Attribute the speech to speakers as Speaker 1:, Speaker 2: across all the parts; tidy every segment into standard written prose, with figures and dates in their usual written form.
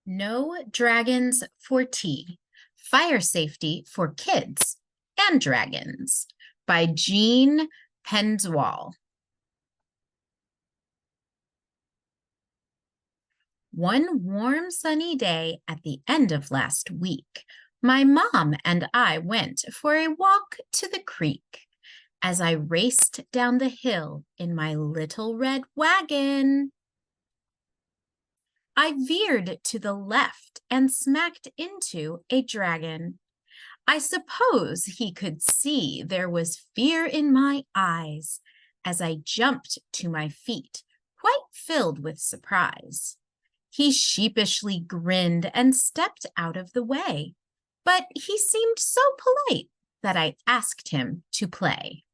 Speaker 1: No Dragons for Tea, Fire Safety for Kids and Dragons by Jean Penswall. One warm sunny day at the end of last week, my mom and I went for a walk to the creek. As I raced down the hill in my little red wagon, I veered to the left and smacked into a dragon. I suppose he could see there was fear in my eyes as I jumped to my feet, quite filled with surprise. He sheepishly grinned and stepped out of the way, but he seemed so polite that I asked him to play.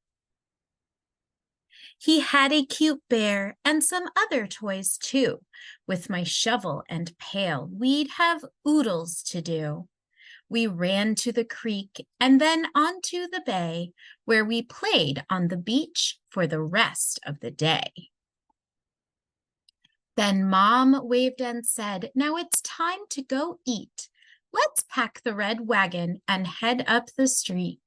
Speaker 1: He had a cute bear and some other toys too. With my shovel and pail, we'd have oodles to do. We ran to the creek and then onto the bay, where we played on the beach for the rest of the day. Then Mom waved and said, "Now it's time to go eat. Let's pack the red wagon and head up the street."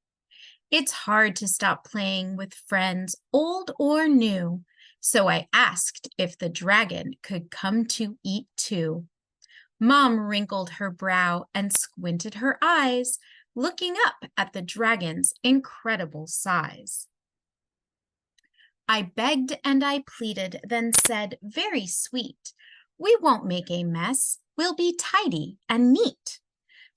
Speaker 1: It's hard to stop playing with friends, old or new, so I asked if the dragon could come to eat too. Mom wrinkled her brow and squinted her eyes, looking up at the dragon's incredible size. I begged and I pleaded, then said, very sweet, "We won't make a mess. We'll be tidy and neat."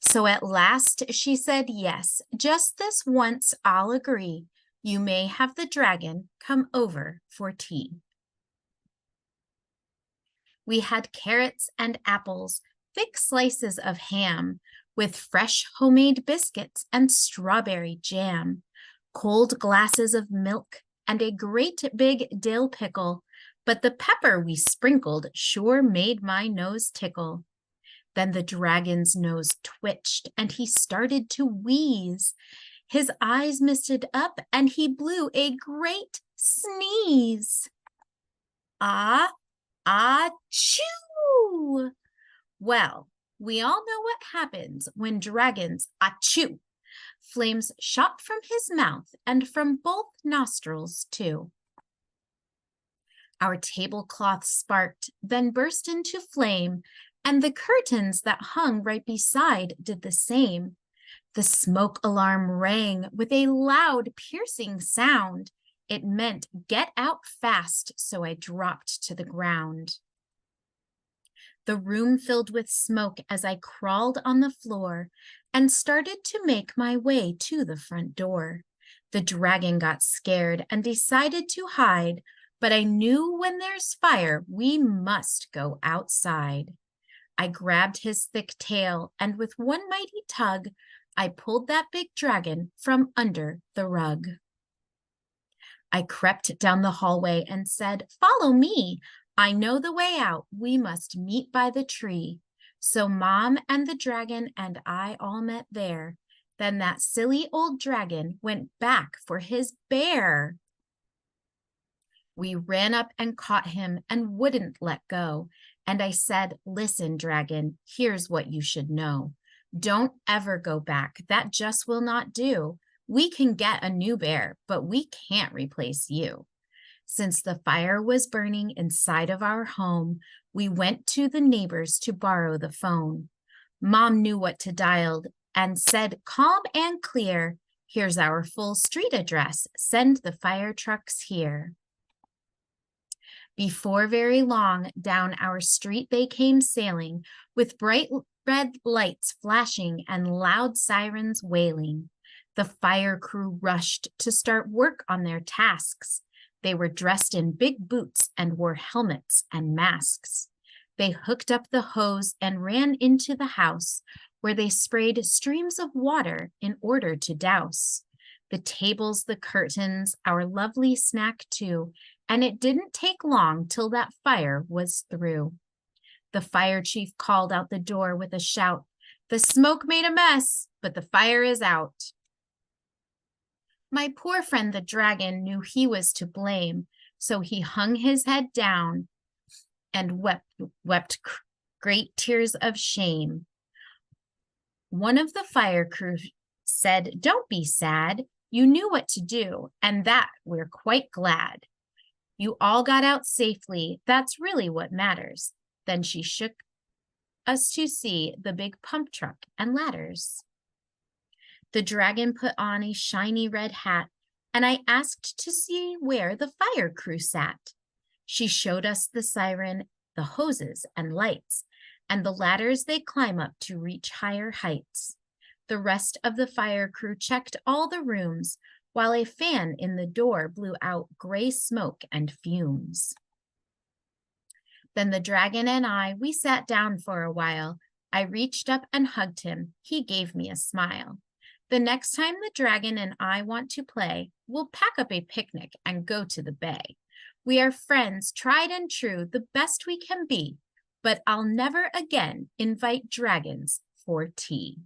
Speaker 1: So at last she said, "Yes, just this once I'll agree. You may have the dragon come over for tea." We had carrots and apples, thick slices of ham, with fresh homemade biscuits and strawberry jam, cold glasses of milk, and a great big dill pickle. But the pepper we sprinkled sure made my nose tickle. Then the dragon's nose twitched and he started to wheeze. His eyes misted up and he blew a great sneeze. Ah, ah, choo! Well, we all know what happens when dragons achoo. Flames shot from his mouth and from both nostrils too. Our tablecloth sparked, then burst into flame, and the curtains that hung right beside did the same. The smoke alarm rang with a loud, piercing sound. It meant get out fast, so I dropped to the ground. The room filled with smoke as I crawled on the floor and started to make my way to the front door. The dragon got scared and decided to hide, but I knew when there's fire, we must go outside. I grabbed his thick tail, and with one mighty tug, I pulled that big dragon from under the rug. I crept down the hallway and said, "Follow me. I know the way out. We must meet by the tree." So Mom and the dragon and I all met there. Then that silly old dragon went back for his bear. We ran up and caught him and wouldn't let go. And I said, "Listen, dragon, here's what you should know. Don't ever go back. That just will not do. We can get a new bear, but we can't replace you." Since the fire was burning inside of our home, we went to the neighbors to borrow the phone. Mom knew what to dial and said, calm and clear, "Here's our full street address. Send the fire trucks here." Before very long, down our street they came sailing, with bright red lights flashing and loud sirens wailing. The fire crew rushed to start work on their tasks. They were dressed in big boots and wore helmets and masks. They hooked up the hose and ran into the house, where they sprayed streams of water in order to douse the tables, the curtains, our lovely snack too, and it didn't take long till that fire was through. The fire chief called out the door with a shout, "The smoke made a mess, but the fire is out." My poor friend the dragon knew he was to blame, so he hung his head down and wept great tears of shame. One of the fire crew said, "Don't be sad. You knew what to do, and that we're quite glad. You all got out safely. That's really what matters." Then she shook us to see the big pump truck and ladders. The dragon put on a shiny red hat, and I asked to see where the fire crew sat. She showed us the siren, the hoses and lights, and the ladders they climb up to reach higher heights. The rest of the fire crew checked all the rooms, while a fan in the door blew out gray smoke and fumes. Then the dragon and we sat down for a while. I reached up and hugged him. He gave me a smile. The next time the dragon and I want to play, we'll pack up a picnic and go to the bay. We are friends, tried and true, the best we can be, but I'll never again invite dragons for tea.